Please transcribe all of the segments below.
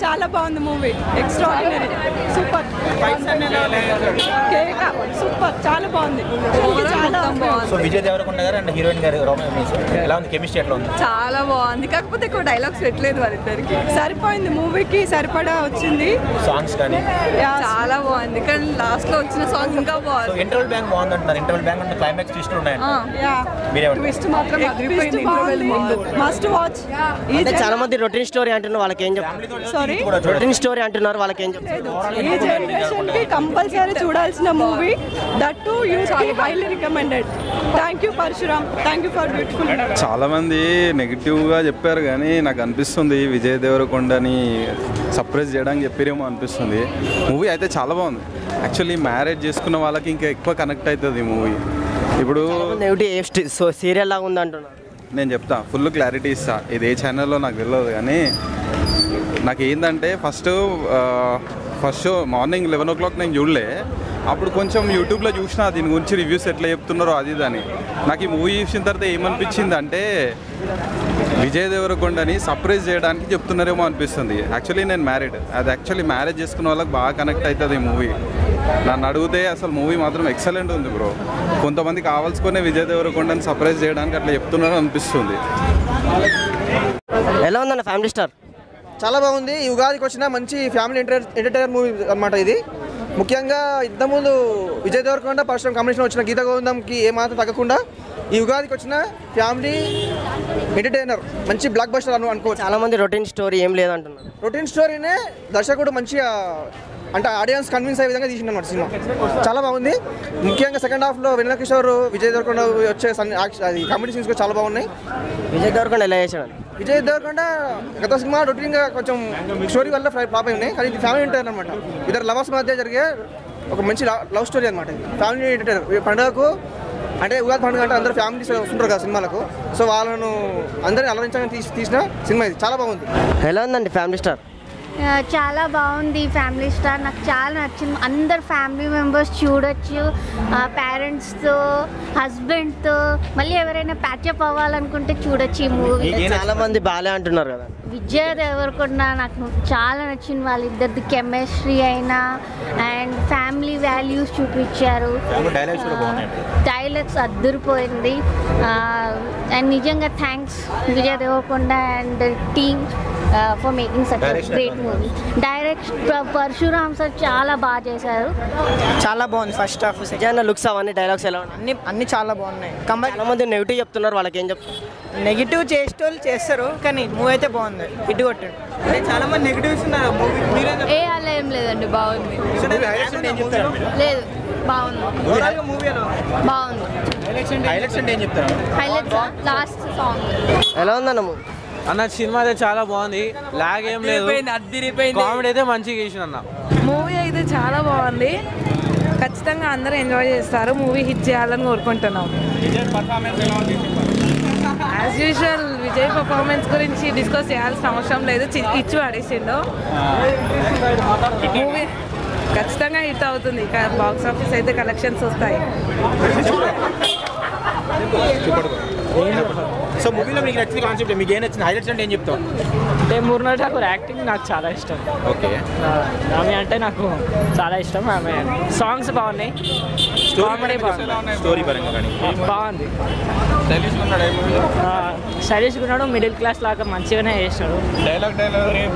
చాలా బాగుంది movie, extraordinary, super, కేక సూపర్, చాలా బాగుంది. సో విజయ్ దేవరకొండ గారు అండ్ హీరోయిన్ గారు ఎలా ఉంది, కెమిస్ట్రీ ఎట్లా ఉంది? చాలా బాగుంది, కాకపోతే ఎక్కువ డైలాగ్స్ పెట్టలేదు వాళ్ళిద్దరికి, సరిపోయింది, మూవీకి సరిపడా వచ్చింది. సాంగ్స్ కానీ చాలా బాగుంది, కానీ లాస్ట్ లో వచ్చిన సాంగ్ ఇంకా బాగుంది. ఇంటర్వల్ బ్యాంక్ బాగుంది అంటున్నారు, ఇంటర్వల్ బ్యాంక్ అంటే క్లైమాక్స్ ట్విస్ట్ ఉన్నాయండి, ట్విస్ట్ మాత్రం మస్ట్ వాచ్. చాలా మంది రొటీన్ స్టోరీ అంటున్నారు, వాళ్ళకి ఏం చెప్తారు? సారీ, రొటీన్ స్టోరీ అంటున్నారు, వాళ్ళకి ఏం చెప్తారు? ఈ జనరేషన్ కి కంపల్సరీ చూడాల్సిన మూవీ, దట్ టు యూస్ కి highly recommended. Thank you Parashuram, thank you for beautiful. చాలా మంది నెగిటివ్గా చెప్పారు, కానీ నాకు అనిపిస్తుంది విజయ్ దేవరకొండని సర్ప్రైజ్ చేయడానికి చెప్పారేమో అనిపిస్తుంది. మూవీ అయితే చాలా బాగుంది. యాక్చువల్లీ మ్యారేజ్ చేసుకున్న వాళ్ళకి ఇంకా ఎక్కువ కనెక్ట్ అవుతుంది ఈ మూవీ. ఇప్పుడు సీరియల్ లాగా ఉంది అంటున్నారు. నేను చెప్తా, ఫుల్ క్లారిటీ ఇస్తా. ఇది ఏ ఛానల్లో నాకు తెలియదు, కానీ నాకు ఏంటంటే ఫస్ట్ షో మార్నింగ్ 11 o'clock నేను చూడలే. అప్పుడు కొంచెం యూట్యూబ్లో చూసిన దీని గురించి రివ్యూస్ ఎట్లా చెప్తున్నారో అది దాని. నాకు ఈ మూవీ చూసిన తర్వాత ఏమనిపించింది అంటే విజయ్ దేవరకొండని సర్ప్రైజ్ చేయడానికి చెప్తున్నారేమో అనిపిస్తుంది. యాక్చువల్లీ నేను మ్యారీడ్, అది యాక్చువల్లీ మ్యారేజ్ చేసుకున్న వాళ్ళకి బాగా కనెక్ట్ అవుతుంది ఈ మూవీ. నన్ను అడిగితే అసలు మూవీ మాత్రం ఎక్సలెంట్ ఉంది బ్రో. కొంతమంది కావాల్సుకునే విజయ్ దేవరకొండని సర్ప్రైజ్ చేయడానికి అట్లా చెప్తున్నారో అనిపిస్తుంది. ఎలా ఉందన్న ఫ్యామిలీ స్టార్? చాలా బాగుంది. ఈ ఉగాదికి వచ్చిన మంచి ఫ్యామిలీ ఎంటర్టైనర్ మూవీ అన్నమాట ఇది. ముఖ్యంగా ఇంతకుముందు విజయ్ దేవరకొండ పరశురామ్ కాంబినేషన్ వచ్చిన గీత గోవిందంకి ఏమాత్రం తగ్గకుండా ఈ ఉగాదికి వచ్చిన ఫ్యామిలీ ఎంటర్టైనర్ మంచి బ్లాక్ బస్టర్ అనుకోవచ్చు. చాలా మంది రొటీన్ స్టోరీ ఏం లేదంటున్నారు. రొటీన్ స్టోరీనే దర్శకుడు మంచిగా అంటే ఆడియన్స్ కన్విన్స్ అయ్యే విధంగా తీసిండు అన్నమాట సినిమా. చాలా బాగుంది. ముఖ్యంగా సెకండ్ హాఫ్లో వెన్నెల కిషోర్ విజయ్ దేవరకొండ వచ్చే అది కామెడీ సీన్స్ కూడా చాలా బాగున్నాయి. విజయ్ దేవరకొండ ఎలా చేశాడు? విజయ్ దేవరకొండ గత సినిమా రొటీన్గా కొంచెం స్టోరీ వల్ల ఫ్లాప్ అయి ఉన్నాయి, కానీ ఇది ఫ్యామిలీ ఎంటర్టైనర్ అనమాట. ఇద్దరు లవర్స్ మధ్య జరిగే ఒక మంచి లవ్ స్టోరీ అనమాట. Family entertainer. పండుగకు అంటే ఉగాది పండుగ అంటే అందరూ ఫ్యామిలీస్ వస్తుంటారు కదా సినిమాలకు, సో వాళ్ళను అందరినీ అలరించడానికి తీసిన సినిమా ఇది. చాలా బాగుంది. ఎలా ఉందండి ఫ్యామిలీ స్టార్? చాలా బాగుంది ఫ్యామిలీ స్టార్, నాకు చాలా నచ్చింది. అందరు ఫ్యామిలీ మెంబర్స్ చూడొచ్చు, పేరెంట్స్తో, హస్బెండ్తో, మళ్ళీ ఎవరైనా ప్యాచప్ అవ్వాలనుకుంటే చూడొచ్చు ఈ మూవీ. చాలా మంది బాలే అంటున్నారు కదా. విజయ్ దేవరకొండ నాకు చాలా నచ్చింది. వాళ్ళిద్దరిది కెమిస్ట్రీ అయినా అండ్ ఫ్యామిలీ వాల్యూస్ చూపించారు. డైలాగ్స్ అద్దరిపోయింది. అండ్ నిజంగా thanks Vijay Devarakonda and team for making such great movie. Direct Parashuram sir చాలా బాగా చేశారు. చాలా బాగుంది. ఫస్ట్ హాఫ్ నిజంగా లుక్స్ అవన్నీ డైలాగ్స్ ఎలా ఉన్నాయి? అన్ని చాలా బాగున్నాయి. చాలా మంది నెగిటివ్ చెప్తున్నారు, వాళ్ళకి ఏం చెప్తారు? నెగిటివ్ చేసేటోళ్ళు చేస్తారు, కానీ మూవీ అయితే బాగుంది. ఇటు కొట్టాడు. చాలా మంది నెగిటివ్స్ ఉన్నారు మూవీ. ఏ అలా ఏం లేదండి, బాగుంది. లేదు, బాగుంది. బాగుంది. Highlights last song. ఎలా ఉందన్న మూవీ? అన్న సినిమా అయితే చాలా బాగుంది, లాగ్ ఏం లేదు, కామెడీ అయితే మంచిగా చేసిన అన్న. మూవీ అయితే చాలా బాగుంది, ఖచ్చితంగా అందరూ ఎంజాయ్ చేస్తారు. మూవీ హిట్ చేయాలని కోరుకుంటున్నాం. యాజ్ యూజువల్ విజయ్ పర్ఫార్మెన్స్ గురించి డిస్కస్ చేయాల్సిన అవసరం లేదు, ఇచ్చి పడేసిండు. మూవీ ఖచ్చితంగా హిట్ అవుతుంది. బాక్స్ ఆఫీస్ అయితే కలెక్షన్స్ వస్తాయి. సో మూవీలో మీకు నచ్చిన కాన్సెప్ట్, మీకు ఏం నచ్చింది, హైలైట్స్ అంటే ఏం చెప్తాం? అంటే మురునా ఠాకూర్ యాక్టింగ్ నాకు చాలా ఇష్టం. ఓకే, ఆమె అంటే నాకు చాలా ఇష్టం. ఆమె సాంగ్స్ బాగున్నాయి, కామెడీ బాగుంది, స్టోరీ పరంగా కానీ బాగుంది. స్టైలిష్గా ఉన్నాడు, మిడిల్ క్లాస్ లాగా మంచిగానే చేసినాడు. డైలాగ్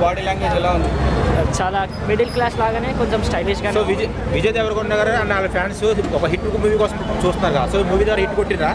బాడీ లాంగ్వేజ్ ఎలా ఉంది? చాలా మిడిల్ క్లాస్ లాగానే కొంచెం స్టైలిష్గా. సో విజయ్ దేవరకొండ గారు అండ్ వాళ్ళ ఫ్యాన్స్ ఒక హిట్ మూవీ కోసం చూస్తున్నారు కదా, సో మూవీ ద్వారా హిట్ కొట్టిరా?